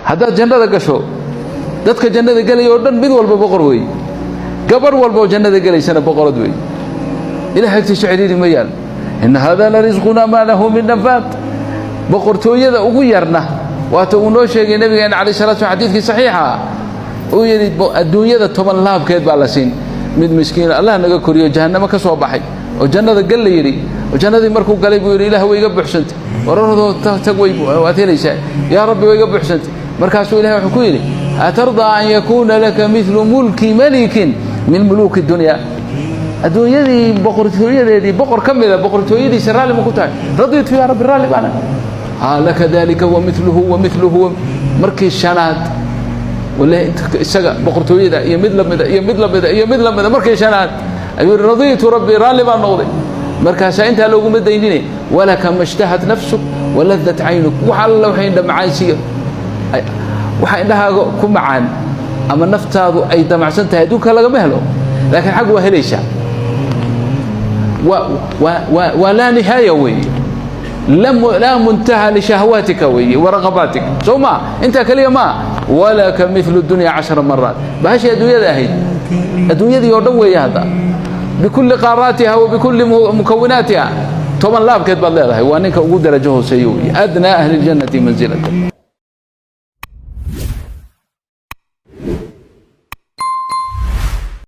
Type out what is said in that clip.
هذا جنة قشو dadka jannada galay oo dhan mid walba boqor weey gabar walba oo jannada galaysana boqorad weey ilaahay agtiisa xiriiri ma yaal in hada la rizquna ma lahu min nafat boqortooyada ugu yarna waata uu noo sheegay nabiga cali sallallahu xadiiskii saxiixa oo yiri adduunyada 10 laabkeed baa la siin mid miskiin Allah naga koriyo jahannama ka soo baxay oo jannada gal yiri oo jannadii markuu galay buu yiri ilaahay way iga buuxsantay wararado tag way waad helaysaa ya rabbi way iga buuxsantay markaasuu ilaahay wuxuu ku yiri أترضى أن يكون لك مثل ملك ملك من ملوك الدنيا الدنيا دي بقرتوية دي بقر كمل بقرتوية دي سرالي مكتاج رضيت فيها رب الرالي بانا لك ذلك ومثله ومثله مركي الشنات ولا السجا بقرتوية ده يمد لمده مركي الشنات أقول رضيت ربي رالي بانا نوضي مركز أنت لو قمت دينيني ولك ما اشتهت نفسك ولذت عينك وحال لو حين دمع عيسير waxa indhahaaga ku macaan ama naftaadu ay damacsan tahay duka laga mahlo laakiin xaq waa helaysa ولا نهايه وي لا منتهى لشهواتك وي ورغباتك ثم انت كلمه ولك مثل الدنيا 10 مرات باش الدنيا هي الدنيا دي ودو وي هذا بكل قاراتها وبكل مكوناتها طبعا لا بكد بالله وانك ugu darajo hooseeyo ادنى اهل الجنه منزله